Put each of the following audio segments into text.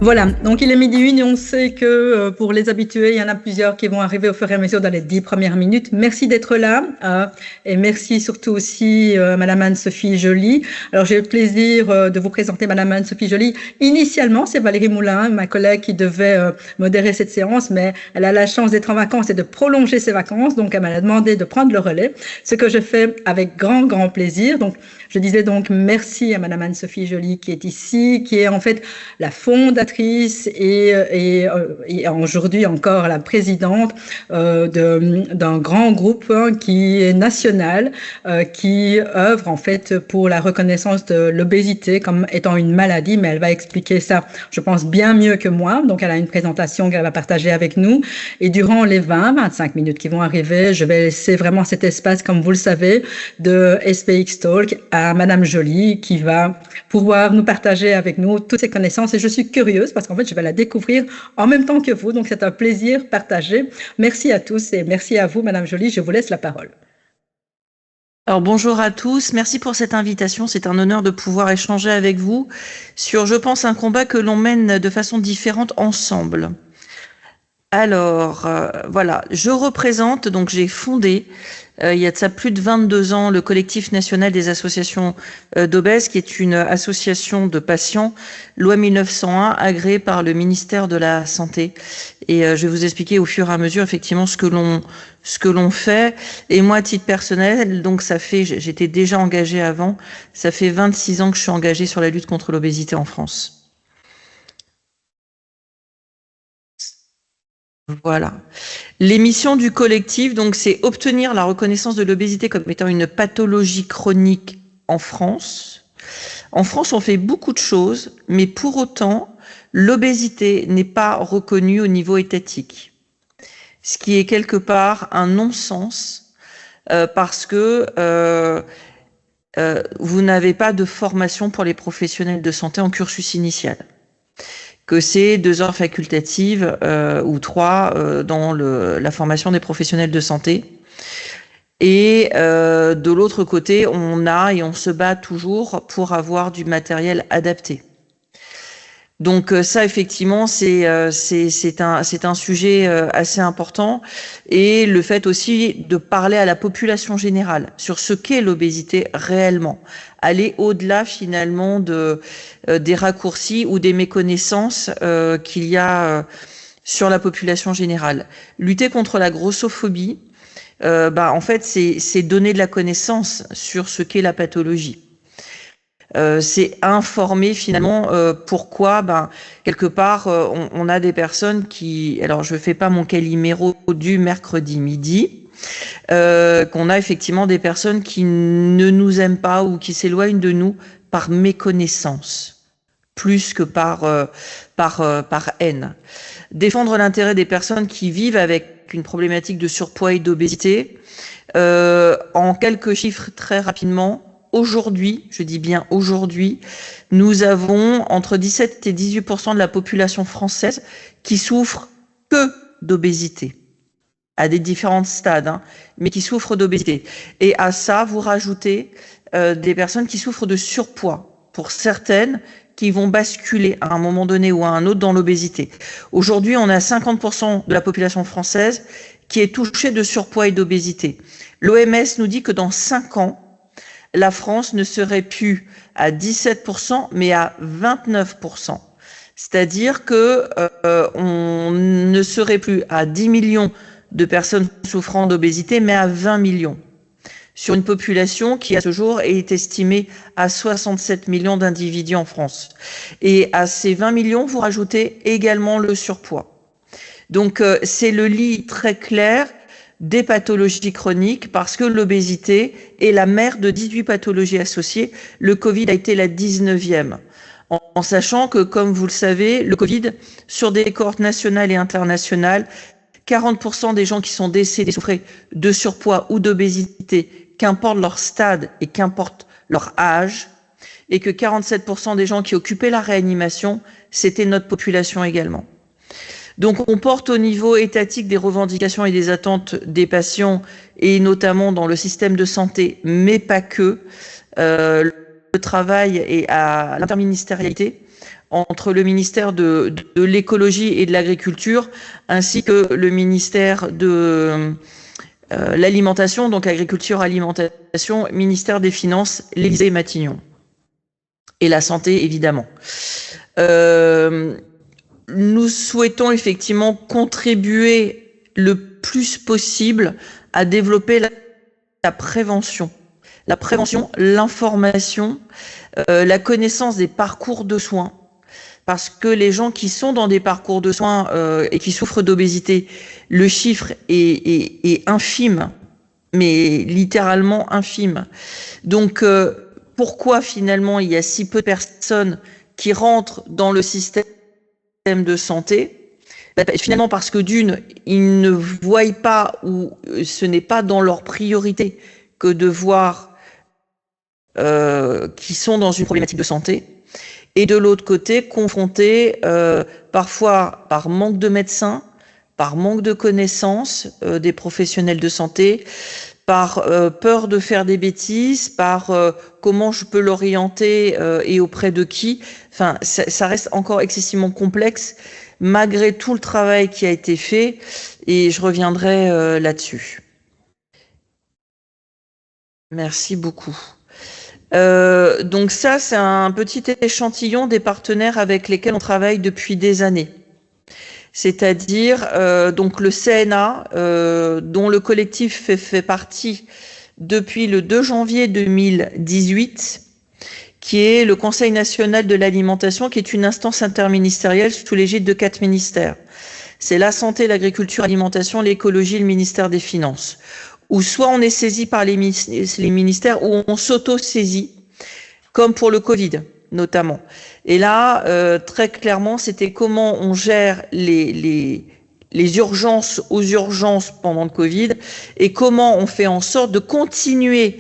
Voilà, donc il est midi 1 et on sait que pour les habitués, il y en a plusieurs qui vont arriver au fur et à mesure dans les 10 premières minutes. Merci d'être là et merci surtout aussi Madame Anne-Sophie Joly. Alors j'ai le plaisir de vous présenter Madame Anne-Sophie Joly. Initialement, c'est Valérie Moulin, ma collègue qui devait modérer cette séance, mais elle a la chance d'être en vacances et de prolonger ses vacances, donc elle m'a demandé de prendre le relais, ce que je fais avec grand plaisir. Donc je disais donc merci à Madame Anne-Sophie Joly qui est ici, qui est en fait la fondatrice et aujourd'hui encore la présidente d'un grand groupe qui est national, qui œuvre en fait pour la reconnaissance de l'obésité comme étant une maladie, mais elle va expliquer ça, je pense, bien mieux que moi. Donc elle a une présentation qu'elle va partager avec nous et durant les 20-25 minutes qui vont arriver, je vais laisser vraiment cet espace, comme vous le savez, de SPX Talk à Madame Joly qui va pouvoir nous partager avec nous toutes ses connaissances et je suis curieuse parce qu'en fait je vais la découvrir en même temps que vous, donc c'est un plaisir partagé. Merci à tous et merci à vous Madame Joly, je vous laisse la parole. Alors bonjour à tous, merci pour cette invitation, c'est un honneur de pouvoir échanger avec vous sur, je pense, un combat que l'on mène de façon différente ensemble. Alors, voilà, je représente, donc j'ai fondé, il y a de ça plus de 22 ans, le collectif national des associations d'obèses, qui est une association de patients, loi 1901, agréée par le ministère de la Santé. Et je vais vous expliquer au fur et à mesure, effectivement, ce que l'on fait. Et moi, à titre personnel, donc j'étais déjà engagée avant, ça fait 26 ans que je suis engagée sur la lutte contre l'obésité en France. Voilà. Les missions du collectif, donc, c'est obtenir la reconnaissance de l'obésité comme étant une pathologie chronique en France. En France, on fait beaucoup de choses, mais pour autant, l'obésité n'est pas reconnue au niveau étatique. Ce qui est quelque part un non-sens parce que vous n'avez pas de formation pour les professionnels de santé en cursus initial. Que c'est 2 heures facultatives ou 3 dans la formation des professionnels de santé. Et de l'autre côté, on se bat toujours pour avoir du matériel adapté. Donc ça, effectivement, c'est un sujet assez important. Et le fait aussi de parler à la population générale sur ce qu'est l'obésité réellement. Aller au-delà, finalement, des raccourcis ou des méconnaissances qu'il y a sur la population générale. Lutter contre la grossophobie, en fait, c'est donner de la connaissance sur ce qu'est la pathologie. C'est informer finalement pourquoi quelque part on a des personnes qui, alors je fais pas mon caliméro du mercredi midi, qu'on a effectivement des personnes qui ne nous aiment pas ou qui s'éloignent de nous par méconnaissance plus que par haine. Défendre l'intérêt des personnes qui vivent avec une problématique de surpoids et d'obésité. En quelques chiffres très rapidement, aujourd'hui, je dis bien aujourd'hui, nous avons entre 17 et 18% de la population française qui souffre que d'obésité, à des différents stades, mais qui souffrent d'obésité. Et à ça, vous rajoutez des personnes qui souffrent de surpoids, pour certaines qui vont basculer à un moment donné ou à un autre dans l'obésité. Aujourd'hui, on a 50% de la population française qui est touchée de surpoids et d'obésité. L'OMS nous dit que dans 5 ans, la France ne serait plus à 17%, mais à 29%. C'est-à-dire que on ne serait plus à 10 millions de personnes souffrant d'obésité, mais à 20 millions. Sur une population qui, à ce jour, est estimée à 67 millions d'individus en France. Et à ces 20 millions, vous rajoutez également le surpoids. Donc, c'est le lit très clair des pathologies chroniques parce que l'obésité est la mère de 18 pathologies associées. Le Covid a été la 19e. En sachant que, comme vous le savez, le Covid, sur des cohortes nationales et internationales, 40% des gens qui sont décédés souffraient de surpoids ou d'obésité, qu'importe leur stade et qu'importe leur âge, et que 47% des gens qui occupaient la réanimation, c'était notre population également. Donc on porte au niveau étatique des revendications et des attentes des patients, et notamment dans le système de santé, mais pas que. Le travail est à l'interministérialité entre le ministère de l'écologie et de l'agriculture, ainsi que le ministère de l'alimentation, donc agriculture, alimentation, ministère des Finances, l'Élysée et Matignon. Et la santé, évidemment. Nous souhaitons effectivement contribuer le plus possible à développer la prévention. La prévention, l'information, la connaissance des parcours de soins. Parce que les gens qui sont dans des parcours de soins et qui souffrent d'obésité, le chiffre est infime, mais littéralement infime. Donc, pourquoi finalement il y a si peu de personnes qui rentrent dans le système de santé? Finalement parce que d'une, ils ne voient pas ou ce n'est pas dans leur priorité que de voir qui sont dans une problématique de santé. Et de l'autre côté, confrontés parfois par manque de médecins, par manque de connaissances des professionnels de santé, par peur de faire des bêtises, par comment je peux l'orienter et auprès de qui. Enfin, ça reste encore excessivement complexe malgré tout le travail qui a été fait, et je reviendrai là-dessus. Merci beaucoup. Donc ça, c'est un petit échantillon des partenaires avec lesquels on travaille depuis des années. C'est-à-dire donc le CNA, dont le collectif fait partie depuis le 2 janvier 2018, qui est le Conseil national de l'alimentation, qui est une instance interministérielle sous l'égide de 4 ministères. C'est la santé, l'agriculture, l'alimentation, l'écologie, le ministère des Finances. Où soit on est saisi par les ministères, ou on s'auto-saisit, comme pour le Covid notamment. Et là, très clairement, c'était comment on gère les urgences aux urgences pendant le Covid, et comment on fait en sorte de continuer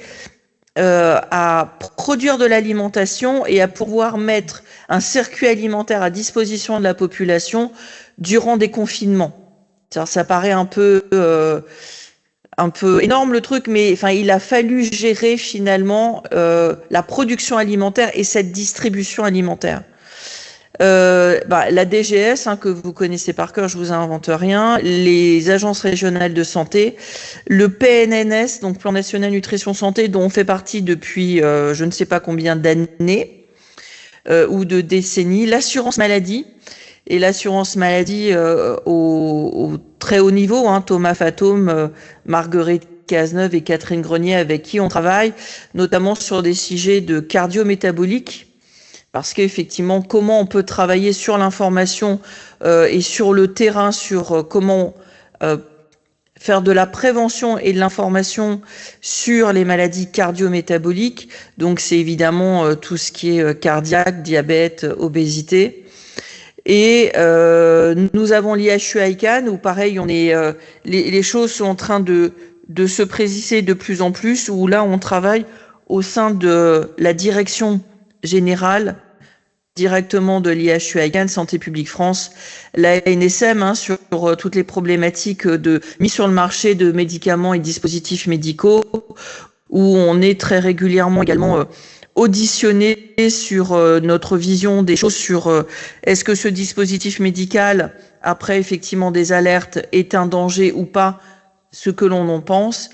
à produire de l'alimentation et à pouvoir mettre un circuit alimentaire à disposition de la population durant des confinements. Ça paraît un peu énorme le truc, mais enfin, il a fallu gérer finalement la production alimentaire et cette distribution alimentaire. La DGS, que vous connaissez par cœur, je vous invente rien, les agences régionales de santé, le PNNS, donc Plan National Nutrition Santé, dont on fait partie depuis je ne sais pas combien d'années ou de décennies, l'assurance maladie, et l'assurance maladie au très haut niveau, Thomas Fatome, Marguerite Cazeneuve et Catherine Grenier, avec qui on travaille, notamment sur des sujets de cardio-métabolique, parce qu'effectivement, comment on peut travailler sur l'information et sur le terrain, sur comment faire de la prévention et de l'information sur les maladies cardio-métaboliques. Donc c'est évidemment tout ce qui est cardiaque, diabète, obésité. Et nous avons l'IHU ICANN, où pareil, on est les choses sont en train de se préciser de plus en plus, où là on travaille au sein de la direction générale directement de l'IHU ICANN, Santé publique France, la ANSM, sur toutes les problématiques de mise sur le marché de médicaments et dispositifs médicaux, où on est très régulièrement également auditionné sur notre vision des choses, sur est-ce que ce dispositif médical, après effectivement des alertes, est un danger ou pas, ce que l'on en pense.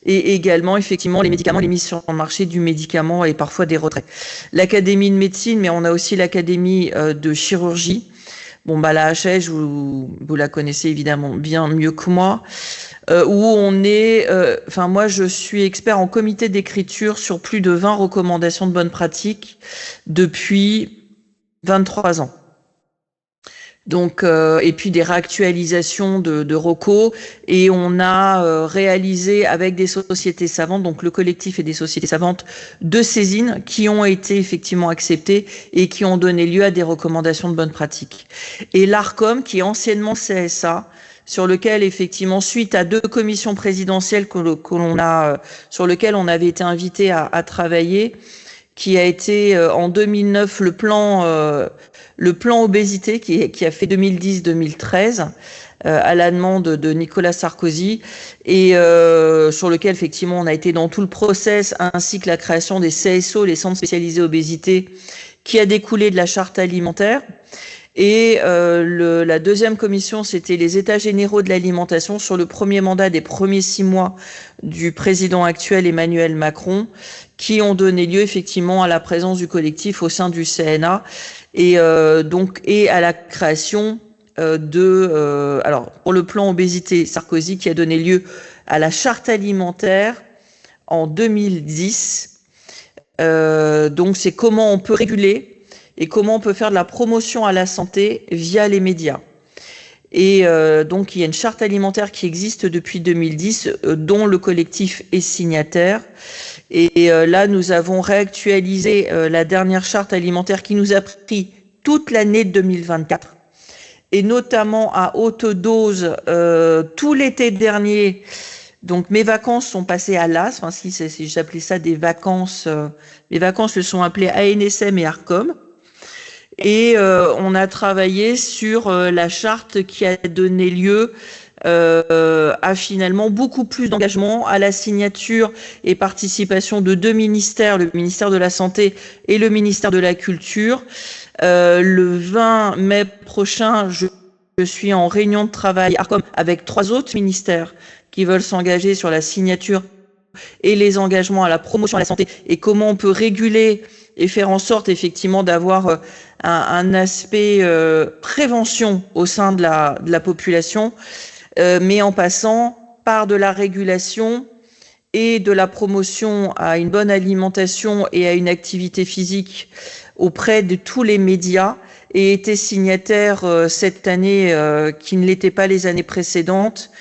Et également, effectivement, les médicaments, les mises sur le marché du médicament et parfois des retraits. L'Académie de médecine, mais on a aussi l'Académie de chirurgie. La HH, vous la connaissez évidemment bien mieux que moi, où on est... moi, je suis expert en comité d'écriture sur plus de 20 recommandations de bonnes pratiques depuis 23 ans. Donc, et puis des réactualisations de recos, et on a réalisé avec des sociétés savantes, donc le collectif et des sociétés savantes, 2 saisines qui ont été effectivement acceptées et qui ont donné lieu à des recommandations de bonnes pratiques. Et l'ARCOM, qui est anciennement CSA, sur lequel effectivement, suite à 2 commissions présidentielles sur lequel on avait été invité à travailler, qui a été en 2009 le plan le plan obésité qui a fait 2010-2013 à la demande de Nicolas Sarkozy et sur lequel effectivement on a été dans tout le process, ainsi que la création des CSO, les centres spécialisés obésité, qui a découlé de la charte alimentaire. Et la deuxième commission, c'était les états généraux de l'alimentation sur le premier mandat des premiers 6 mois du président actuel Emmanuel Macron, qui ont donné lieu effectivement à la présence du collectif au sein du CNA et à la création alors pour le plan obésité Sarkozy, qui a donné lieu à la charte alimentaire en 2010. Donc c'est comment on peut réguler et comment on peut faire de la promotion à la santé via les médias. Et donc il y a une charte alimentaire qui existe depuis 2010, dont le collectif est signataire. Et là, nous avons réactualisé la dernière charte alimentaire qui nous a pris toute l'année 2024. Et notamment à haute dose, tout l'été dernier. Donc mes vacances sont passées à l'AS, enfin si j'appelais ça des vacances, mes vacances se sont appelées ANSM et ARCOM. Et on a travaillé sur la charte qui a donné lieu à finalement beaucoup plus d'engagement, à la signature et participation de 2 ministères, le ministère de la Santé et le ministère de la Culture. Le 20 mai prochain, je suis en réunion de travail ARCOM avec 3 autres ministères qui veulent s'engager sur la signature et les engagements à la promotion à la santé et comment on peut réguler et faire en sorte effectivement d'avoir un aspect prévention au sein de la population, mais en passant par de la régulation et de la promotion à une bonne alimentation et à une activité physique auprès de tous les médias, et était signataire cette année qui ne l'était pas les années précédentes,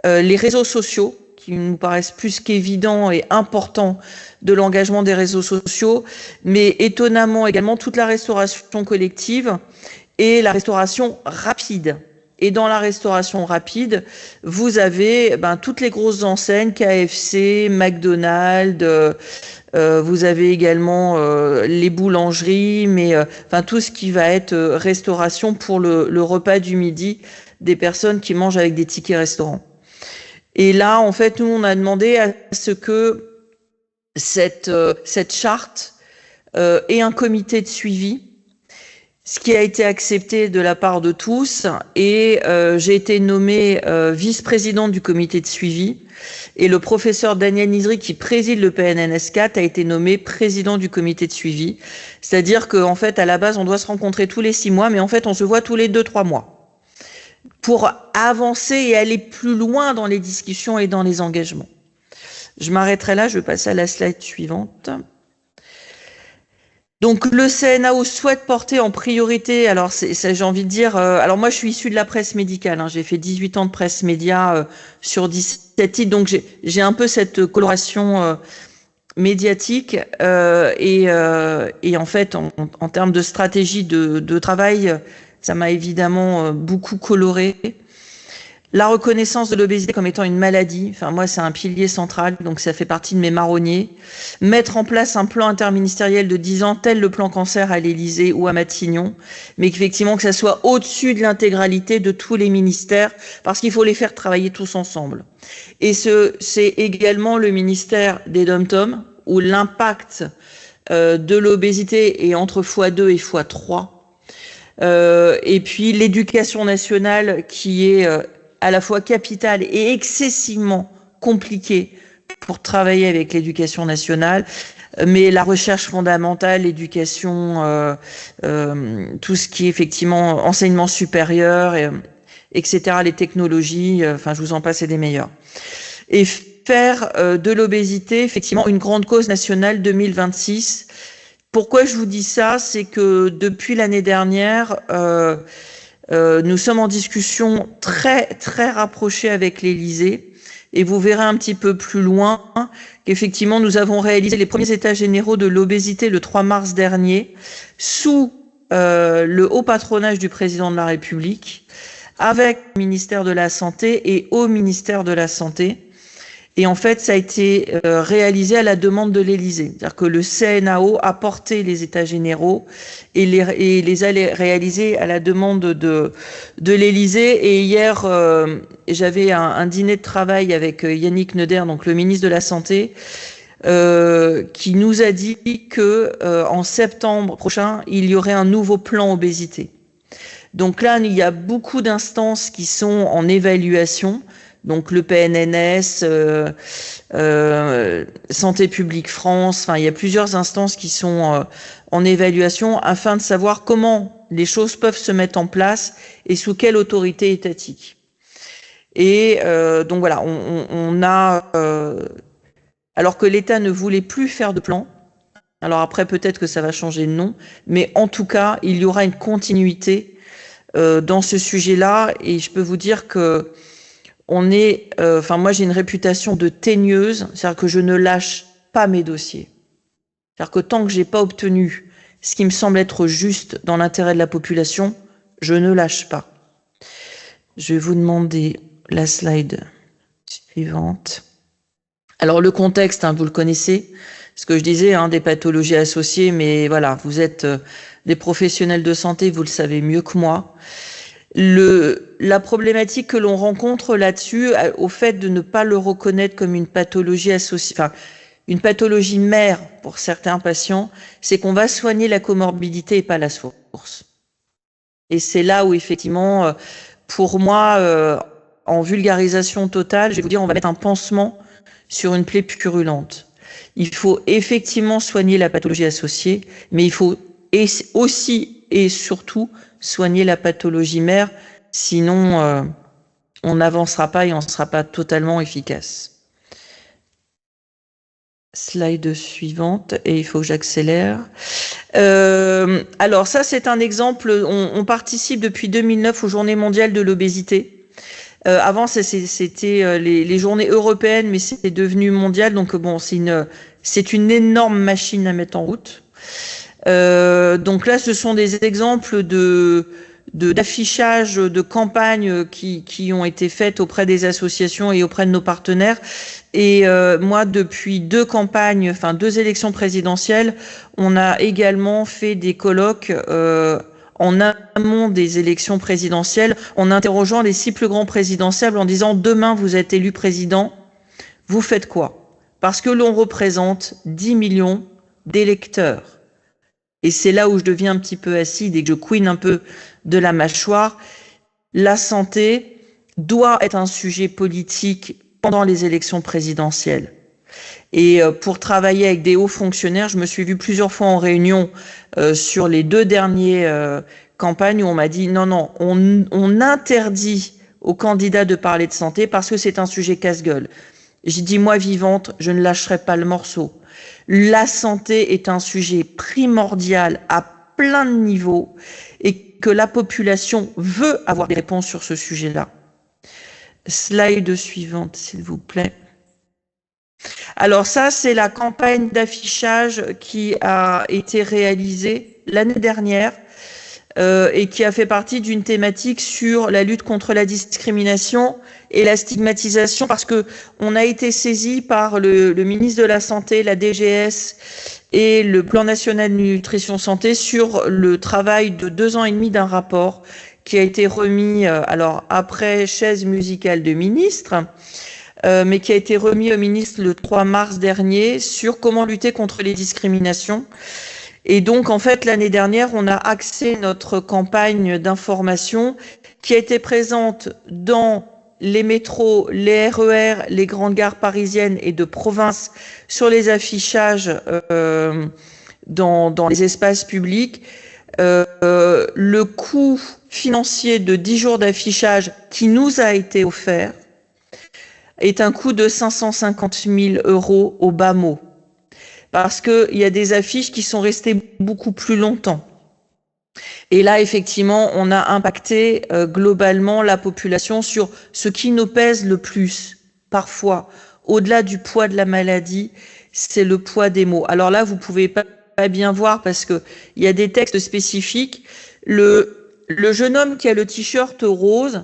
les réseaux sociaux, qui nous paraissent plus qu'évidents et importants de l'engagement des réseaux sociaux, mais étonnamment également toute la restauration collective et la restauration rapide. Et dans la restauration rapide, vous avez toutes les grosses enseignes, KFC, McDonald's, vous avez également les boulangeries, mais tout ce qui va être restauration pour le repas du midi des personnes qui mangent avec des tickets restaurants. Et là, en fait, nous, on a demandé à ce que cette charte ait un comité de suivi, ce qui a été accepté de la part de tous. Et j'ai été nommée vice-présidente du comité de suivi. Et le professeur Daniel Nizri, qui préside le PNNS4, a été nommé président du comité de suivi. C'est-à-dire qu'en fait, à la base, on doit se rencontrer tous les 6 mois, mais en fait, on se voit tous les 2-3 mois. Pour avancer et aller plus loin dans les discussions et dans les engagements. Je m'arrêterai là, je vais passer à la slide suivante. Donc le CNAO souhaite porter en priorité, alors j'ai envie de dire, alors moi je suis issue de la presse médicale, j'ai fait 18 ans de presse média sur 17 titres, donc j'ai un peu cette coloration médiatique et en fait en termes de stratégie de travail, ça m'a évidemment beaucoup coloré. La reconnaissance de l'obésité comme étant une maladie, moi c'est un pilier central, donc ça fait partie de mes marronniers. Mettre en place un plan interministériel de 10 ans, tel le plan cancer à l'Élysée ou à Matignon, mais qu'effectivement que ça soit au-dessus de l'intégralité de tous les ministères, parce qu'il faut les faire travailler tous ensemble. Et c'est également le ministère des DOM-TOM, où l'impact de l'obésité est entre x2 et x3. Et puis l'éducation nationale qui est à la fois capitale et excessivement compliquée pour travailler avec l'éducation nationale, mais la recherche fondamentale, l'éducation, tout ce qui est effectivement enseignement supérieur, etc., les technologies, je vous en passe et des meilleurs. Et faire de l'obésité effectivement une grande cause nationale 2026. Pourquoi je vous dis ça? C'est que depuis l'année dernière, nous sommes en discussion très très rapprochée avec l'Élysée, et vous verrez un petit peu plus loin qu'effectivement nous avons réalisé les premiers états généraux de l'obésité le 3 mars dernier sous le haut patronage du président de la République, avec le ministère de la Santé et au ministère de la Santé. Et en fait, ça a été réalisé à la demande de l'Élysée. C'est-à-dire que le CNAO a porté les États généraux et les a réalisés à la demande de l'Élysée. Et hier, j'avais un dîner de travail avec Yannick Neuder, donc le ministre de la Santé, qui nous a dit que en septembre prochain, il y aurait un nouveau plan obésité. Donc là, il y a beaucoup d'instances qui sont en évaluation. Donc le PNNS, Santé publique France, enfin il y a plusieurs instances qui sont en évaluation afin de savoir comment les choses peuvent se mettre en place et sous quelle autorité étatique. Et donc voilà, on a, alors que l'État ne voulait plus faire de plan, alors après peut-être que ça va changer de nom, mais en tout cas il y aura une continuité dans ce sujet-là, et je peux vous dire que moi j'ai une réputation de teigneuse, c'est-à-dire que je ne lâche pas mes dossiers. C'est-à-dire que tant que j'ai pas obtenu ce qui me semble être juste dans l'intérêt de la population, je ne lâche pas. Je vais vous demander la slide suivante. Alors le contexte, vous le connaissez, ce que je disais, des pathologies associées, mais voilà, vous êtes des professionnels de santé, vous le savez mieux que moi. La problématique que l'on rencontre là-dessus, au fait de ne pas le reconnaître comme une pathologie associée, enfin une pathologie mère pour certains patients, c'est qu'on va soigner la comorbidité et pas la source. Et c'est là où effectivement, pour moi, en vulgarisation totale, je vais vous dire, on va mettre un pansement sur une plaie purulente. Il faut effectivement soigner la pathologie associée, mais il faut aussi et surtout soigner la pathologie mère, sinon on n'avancera pas et on ne sera pas totalement efficace. Slide suivante, et il faut que j'accélère. Alors ça, c'est un exemple, on participe depuis 2009 aux Journées mondiales de l'obésité. Avant, c'était les journées européennes, mais c'est devenu mondial, donc bon, c'est une énorme machine à mettre en route. Donc là, ce sont des exemples d'affichage de campagnes qui ont été faites auprès des associations et auprès de nos partenaires. Et moi, depuis deux élections présidentielles, on a également fait des colloques en amont des élections présidentielles, en interrogeant les 6 plus grands présidentiables en disant: demain vous êtes élu président, vous faites quoi? Parce que l'on représente 10 millions d'électeurs. Et c'est là où je deviens un petit peu acide et que je couine un peu de la mâchoire. La santé doit être un sujet politique pendant les élections présidentielles. Et pour travailler avec des hauts fonctionnaires, je me suis vue plusieurs fois en réunion sur les 2 dernières campagnes où on m'a dit non, on interdit aux candidats de parler de santé parce que c'est un sujet casse-gueule. J'ai dit, moi vivante, je ne lâcherai pas le morceau. La santé est un sujet primordial à plein de niveaux et que la population veut avoir des réponses sur ce sujet-là. Slide suivante, s'il vous plaît. Alors ça, c'est la campagne d'affichage qui a été réalisée l'année dernière et qui a fait partie d'une thématique sur la lutte contre la discrimination et la stigmatisation, parce que on a été saisi par le ministre de la Santé, la DGS et le Plan national nutrition santé sur le travail de 2 ans et demi d'un rapport qui a été remis, alors après chaise musicale de ministre, mais qui a été remis au ministre le 3 mars dernier sur comment lutter contre les discriminations. Et donc, en fait, l'année dernière, on a axé notre campagne d'information qui a été présente dans les métros, les RER, les grandes gares parisiennes et de province sur les affichages dans les espaces publics. Le coût financier de 10 jours d'affichage qui nous a été offert est un coût de 550 000 € au bas mot. Parce qu'il y a des affiches qui sont restées beaucoup plus longtemps. Et là, effectivement, on a impacté globalement la population sur ce qui nous pèse le plus. Parfois, au-delà du poids de la maladie, c'est le poids des mots. Alors là, vous pouvez pas bien voir parce que il y a des textes spécifiques. Le jeune homme qui a le t-shirt rose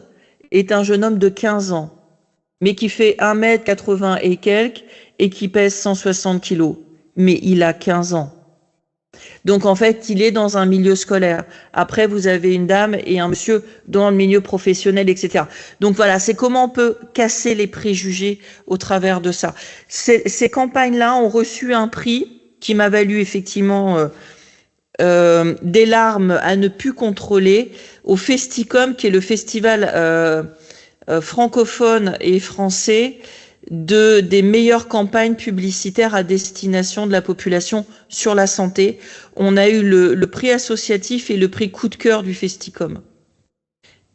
est un jeune homme de 15 ans. mais qui fait 1,80 m et quelques et qui pèse 160 kilos. Mais il a 15 ans. Donc en fait, il est dans un milieu scolaire. Après, vous avez une dame et un monsieur dans le milieu professionnel, etc. Donc voilà, c'est comment on peut casser les préjugés au travers de ça. Ces campagnes-là ont reçu un prix qui m'a valu effectivement des larmes à ne plus contrôler au Festicom, qui est le festival francophone et français des meilleures campagnes publicitaires à destination de la population sur la santé. On a eu le prix associatif et le prix coup de cœur du Festicom.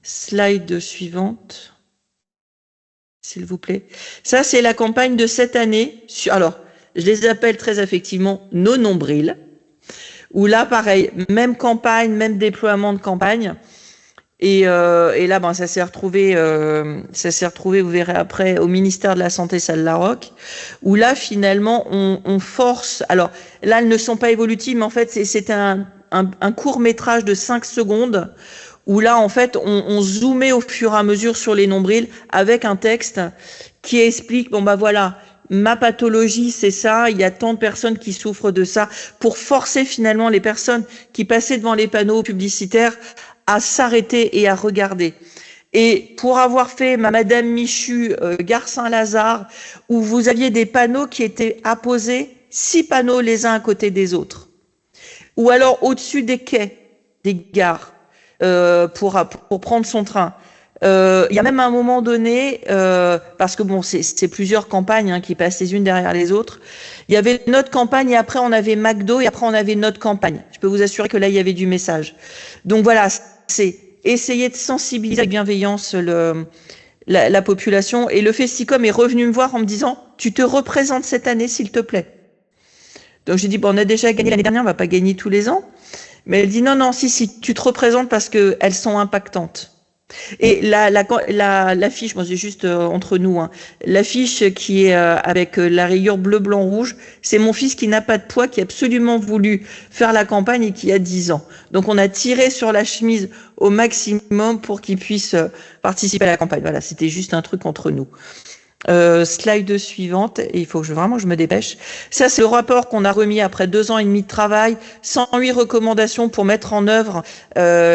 Slide suivante, s'il vous plaît. Ça, c'est la campagne de cette année. Alors, je les appelle très affectivement nos nombrils, où là, pareil, même campagne, même déploiement de campagne. Et là, ben, ça s'est retrouvé, vous verrez après, au ministère de la Santé Salle-Larocque, où là, finalement, on force. Alors, là, elles ne sont pas évolutives, mais en fait, c'est un court métrage de 5 secondes, où là, en fait, on zoomait au fur et à mesure sur les nombrils avec un texte qui explique, bon, bah voilà, ma pathologie, c'est ça, il y a tant de personnes qui souffrent de ça, pour forcer finalement les personnes qui passaient devant les panneaux publicitaires à s'arrêter et à regarder. Et pour avoir fait ma Madame Michu, Gare Saint-Lazare, où vous aviez des panneaux qui étaient apposés, 6 panneaux les uns à côté des autres, ou alors au-dessus des quais, des gares, pour prendre son train. Il y a même à un moment donné, parce que bon, c'est plusieurs campagnes qui passent les unes derrière les autres. Il y avait notre campagne et après on avait McDo et après on avait notre campagne. Je peux vous assurer que là il y avait du message. Donc voilà, c'est essayer de sensibiliser avec bienveillance la population. Et le Festicom est revenu me voir en me disant, tu te représentes cette année s'il te plaît. Donc j'ai dit, bon, on a déjà gagné l'année dernière, on va pas gagner tous les ans. Mais elle dit, non, si, tu te représentes parce qu'elles sont impactantes. Et l'affiche, moi c'est juste entre nous, l'affiche qui est avec la rayure bleu, blanc, rouge, c'est mon fils qui n'a pas de poids, qui a absolument voulu faire la campagne et qui a 10 ans. Donc on a tiré sur la chemise au maximum pour qu'il puisse participer à la campagne. Voilà, c'était juste un truc entre nous. Slide suivante, et il faut que vraiment je me dépêche. Ça, c'est le rapport qu'on a remis après 2 ans et demi de travail, 108 recommandations pour mettre en œuvre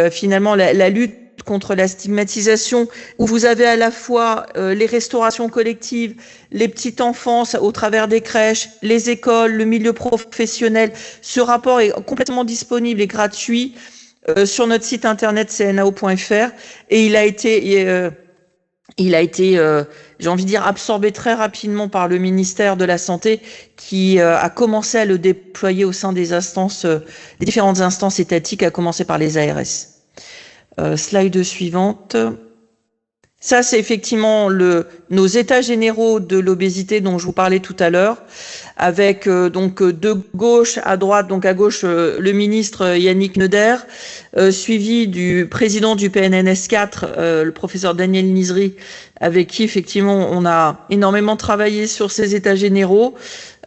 finalement la lutte contre la stigmatisation, où vous avez à la fois les restaurations collectives, les petites enfances au travers des crèches, les écoles, le milieu professionnel. Ce rapport est complètement disponible et gratuit sur notre site internet cnao.fr et il a été, j'ai envie de dire, absorbé très rapidement par le ministère de la Santé qui a commencé à le déployer au sein des instances, des différentes instances étatiques, à commencer par les ARS. Slide suivante. Ça, c'est effectivement nos états généraux de l'obésité dont je vous parlais tout à l'heure, avec donc de gauche à droite, donc à gauche le ministre Yannick Neuder, suivi du président du PNNS 4, le professeur Daniel Nizri, avec qui effectivement on a énormément travaillé sur ces états généraux.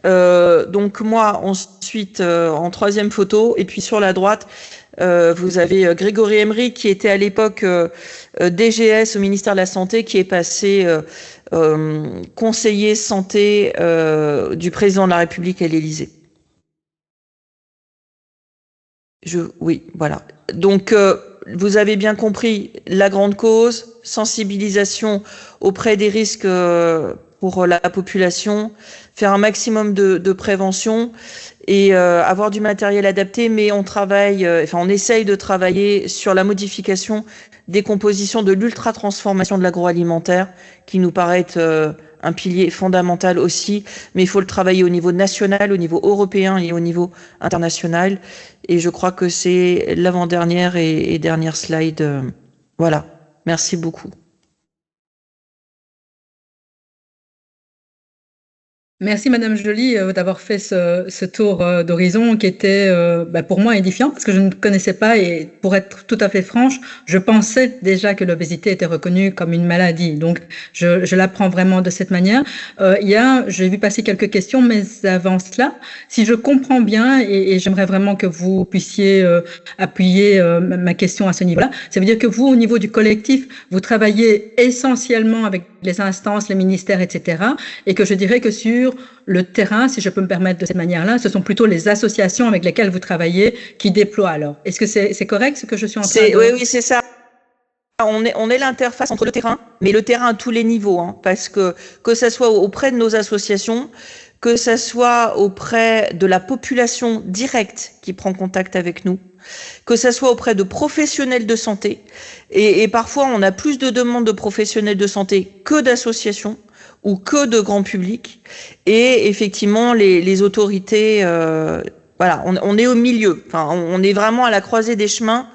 Donc moi ensuite en 3e photo, et puis sur la droite vous avez Grégory Emery qui était à l'époque DGS au ministère de la Santé, qui est passé conseiller santé du président de la République à l'Élysée. Oui, voilà. Donc vous avez bien compris la grande cause, sensibilisation auprès des risques pour la population, faire un maximum de prévention et avoir du matériel adapté, mais on essaye de travailler sur la modification des compositions de l'ultra-transformation de l'agroalimentaire, qui nous paraît être un pilier fondamental aussi, mais il faut le travailler au niveau national, au niveau européen et au niveau international. Et je crois que c'est l'avant-dernière et dernière slide. Voilà, merci beaucoup. Merci Madame Joly d'avoir fait ce tour d'horizon qui était pour moi édifiant parce que je ne connaissais pas, et pour être tout à fait franche, je pensais déjà que l'obésité était reconnue comme une maladie. Donc je l'apprends vraiment de cette manière. J'ai vu passer quelques questions, mais avant cela, si je comprends bien, et j'aimerais vraiment que vous puissiez appuyer ma question à ce niveau-là, ça veut dire que vous, au niveau du collectif, vous travaillez essentiellement avec les instances, les ministères, etc. Et que je dirais que sur le terrain, si je peux me permettre de cette manière-là, ce sont plutôt les associations avec lesquelles vous travaillez qui déploient alors. Est-ce que c'est correct ce que je suis en train de... Oui, c'est ça. On est l'interface entre le terrain, mais le terrain à tous les niveaux, hein, parce que ça soit auprès de nos associations, que ça soit auprès de la population directe qui prend contact avec nous, que ça soit auprès de professionnels de santé, et parfois on a plus de demandes de professionnels de santé que d'associations ou que de grand public, et effectivement les autorités, voilà, on est au milieu, enfin on est vraiment à la croisée des chemins.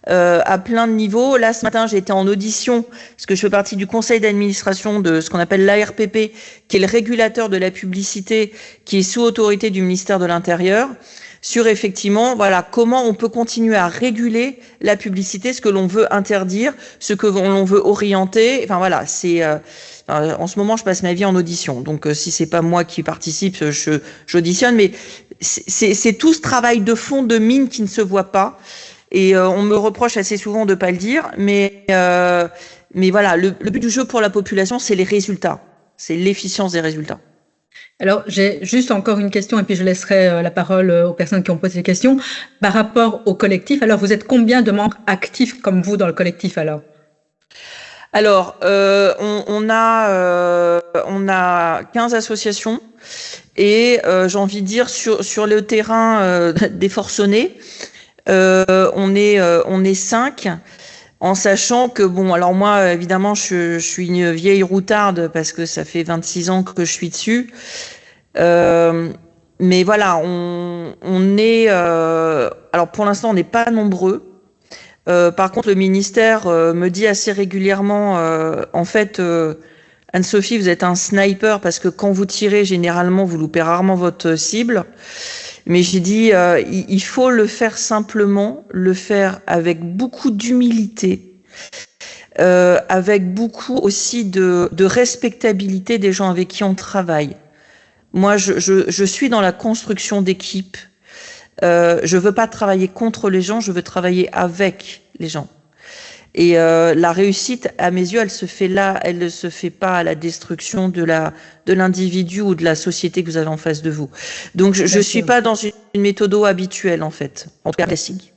À plein de niveaux. Là, ce matin, j'ai été en audition, parce que je fais partie du conseil d'administration de ce qu'on appelle l'ARPP, qui est le régulateur de la publicité, qui est sous autorité du ministère de l'Intérieur, sur effectivement, voilà, comment on peut continuer à réguler la publicité, ce que l'on veut interdire, ce que l'on veut orienter. Enfin voilà, c'est en ce moment, je passe ma vie en audition. Donc, si c'est pas moi qui participe, j'auditionne, mais c'est tout ce travail de fond, de mine qui ne se voit pas. Et on me reproche assez souvent de pas le dire, mais voilà, le but du jeu pour la population, c'est les résultats, c'est l'efficience des résultats. Alors, j'ai juste encore une question et puis je laisserai la parole aux personnes qui ont posé des questions. Par rapport au collectif, alors vous êtes combien de membres actifs comme vous dans le collectif alors? Alors, on a 15 associations et j'ai envie de dire sur le terrain des forcenés. On est 5, en sachant que bon, alors moi évidemment je suis une vieille routarde parce que ça fait 26 ans que je suis dessus, mais voilà, on est alors pour l'instant on n'est pas nombreux. Par contre le ministère me dit assez régulièrement en fait Anne-Sophie, vous êtes un sniper parce que quand vous tirez généralement vous loupez rarement votre cible. Mais j'ai dit, il faut le faire simplement, le faire avec beaucoup d'humilité, avec beaucoup aussi de respectabilité des gens avec qui on travaille. Moi, je suis dans la construction d'équipe. Je veux pas travailler contre les gens, je veux travailler avec les gens. Et la réussite, à mes yeux, elle se fait là, elle ne se fait pas à la destruction de l'individu ou de la société que vous avez en face de vous. Donc je suis pas dans une méthode habituelle en fait, en tout cas classique.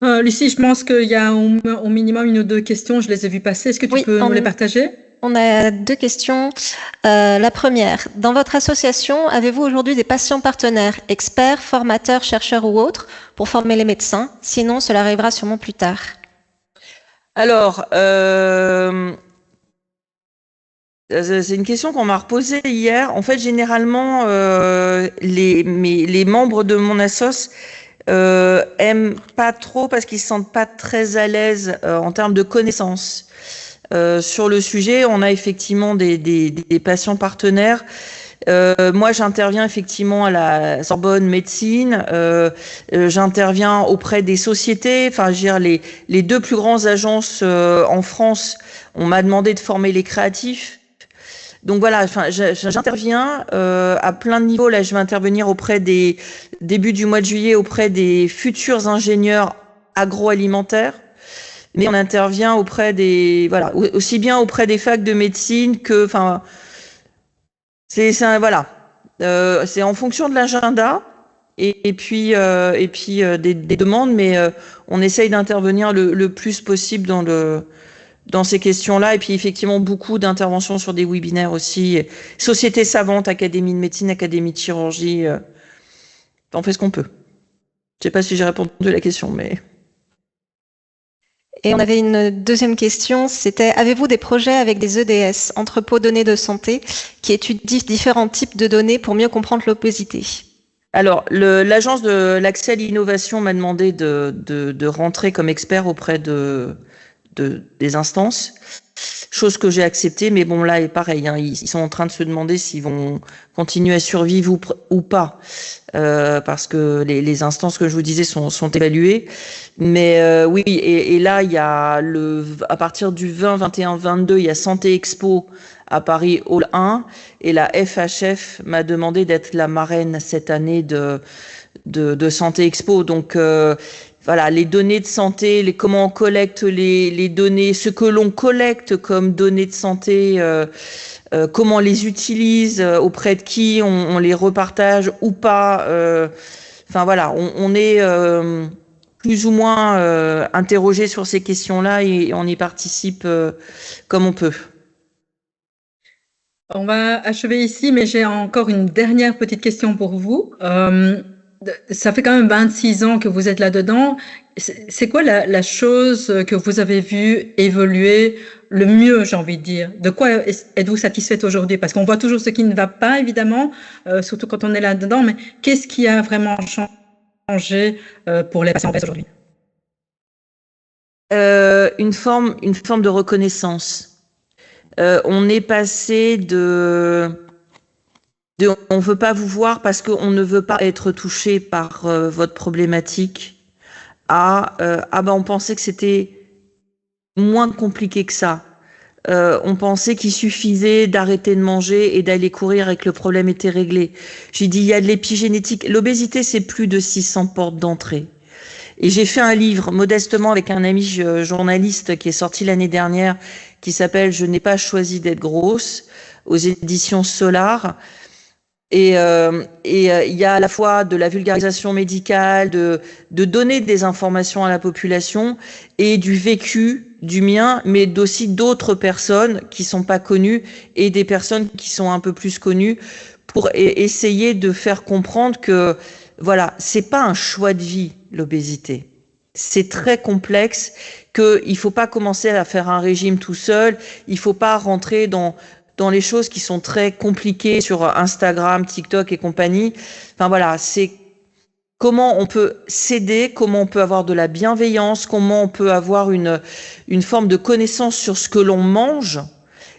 Lucie, je pense qu'il y a au minimum une ou deux questions, je les ai vues passer. Est-ce que tu peux nous les partager? On a 2 questions. La première, dans votre association, avez-vous aujourd'hui des patients partenaires, experts, formateurs, chercheurs ou autres, pour former les médecins? Sinon, cela arrivera sûrement plus tard. Alors, c'est une question qu'on m'a reposée hier. En fait, généralement, les membres de mon assos aiment pas trop parce qu'ils se sentent pas très à l'aise en termes de connaissances. Sur le sujet, on a effectivement des patients partenaires. Moi, j'interviens effectivement à la Sorbonne Médecine. J'interviens auprès des sociétés. Enfin, je veux dire, les 2 plus grandes agences en France, on m'a demandé de former les créatifs. Donc voilà, enfin, j'interviens à plein de niveaux. Là, je vais intervenir début du mois de juillet auprès des futurs ingénieurs agroalimentaires. Mais on intervient voilà, aussi bien auprès des facs de médecine que, enfin, voilà, c'est en fonction de l'agenda et puis des demandes, mais on essaye d'intervenir le plus possible dans ces questions-là, et puis effectivement beaucoup d'interventions sur des webinaires aussi, sociétés savantes, académie de médecine, académie de chirurgie, on fait ce qu'on peut. Je sais pas si j'ai répondu à la question, mais... Et on avait une deuxième question, c'était avez-vous des projets avec des EDS, entrepôts données de santé, qui étudient différents types de données pour mieux comprendre l'obésité? Alors, l'agence de l'accès à l'innovation m'a demandé de rentrer comme expert auprès des instances, chose que j'ai acceptée, mais bon là, pareil, hein, ils sont en train de se demander s'ils vont continuer à survivre ou pas, parce que les instances que je vous disais sont évaluées. Mais oui, et là, il y a à partir du 20, 21, 22, il y a Santé Expo à Paris Hall 1, et la FHF m'a demandé d'être la marraine cette année de Santé Expo. Donc voilà, les données de santé, comment on collecte les données, ce que l'on collecte comme données de santé, comment on les utilise, auprès de qui on les repartage ou pas. Enfin voilà, on est plus ou moins interrogé sur ces questions-là et on y participe comme on peut. On va achever ici, mais j'ai encore une dernière petite question pour vous. Ça fait quand même 26 ans que vous êtes là-dedans. C'est quoi la chose que vous avez vue évoluer le mieux, j'ai envie de dire? De quoi êtes-vous satisfaite aujourd'hui? Parce qu'on voit toujours ce qui ne va pas, évidemment, surtout quand on est là-dedans, mais qu'est-ce qui a vraiment changé pour les patients aujourd'hui? Une forme de reconnaissance. On est passé de on veut pas vous voir parce qu'on ne veut pas être touché par votre problématique à on pensait que c'était moins compliqué que ça. On pensait qu'il suffisait d'arrêter de manger et d'aller courir et que le problème était réglé. J'ai dit, il y a de l'épigénétique. L'obésité, c'est plus de 600 portes d'entrée. Et j'ai fait un livre modestement avec un ami journaliste qui est sorti l'année dernière, qui s'appelle « Je n'ai pas choisi d'être grosse » aux éditions Solar. Et il y a à la fois de la vulgarisation médicale, de donner des informations à la population et du vécu du mien, mais aussi d'autres personnes qui sont pas connues et des personnes qui sont un peu plus connues pour essayer de faire comprendre que voilà, c'est pas un choix de vie, l'obésité. C'est très complexe, qu'il faut pas commencer à faire un régime tout seul, il faut pas rentrer dans les choses qui sont très compliquées sur Instagram, TikTok et compagnie. Enfin voilà, c'est comment on peut s'aider, comment on peut avoir de la bienveillance, comment on peut avoir une forme de connaissance sur ce que l'on mange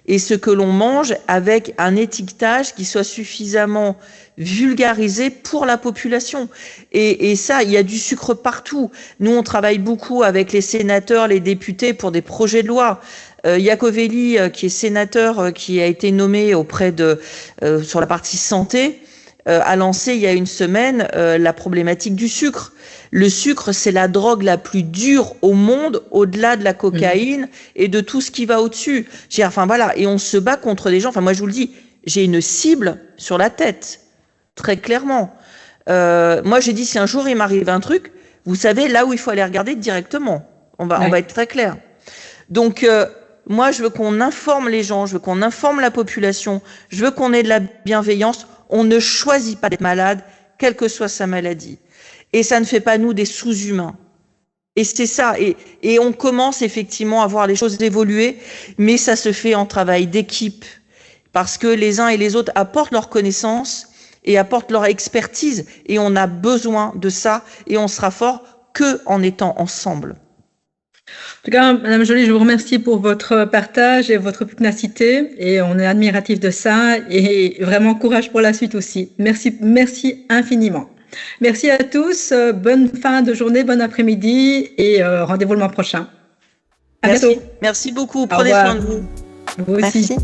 et ce que l'on mange avec un étiquetage qui soit suffisamment vulgarisé pour la population. Et ça, il y a du sucre partout. Nous, on travaille beaucoup avec les sénateurs, les députés pour des projets de loi. Iacovelli, qui est sénateur, qui a été nommé auprès sur la partie santé, a lancé il y a une semaine la problématique du sucre. Le sucre, c'est la drogue la plus dure au monde, au-delà de la cocaïne et de tout ce qui va au-dessus. Enfin voilà, et on se bat contre des gens. Enfin moi je vous le dis, j'ai une cible sur la tête, très clairement. Moi j'ai dit si un jour il m'arrive un truc, vous savez là où il faut aller regarder directement. On va être très clair. Donc moi je veux qu'on informe les gens, je veux qu'on informe la population, je veux qu'on ait de la bienveillance. On ne choisit pas d'être malade, quelle que soit sa maladie. Et ça ne fait pas nous des sous-humains. Et c'est ça. Et on commence effectivement à voir les choses évoluer, mais ça se fait en travail d'équipe. Parce que les uns et les autres apportent leur connaissance et apportent leur expertise. Et on a besoin de ça. Et on sera fort que en étant ensemble. En tout cas, Madame Joly, je vous remercie pour votre partage et votre pugnacité. Et on est admiratif de ça. Et vraiment courage pour la suite aussi. Merci infiniment. Merci à tous, bonne fin de journée, bon après-midi et rendez-vous le mois prochain. À bientôt. Merci beaucoup, prenez soin de vous. Vous aussi. Merci.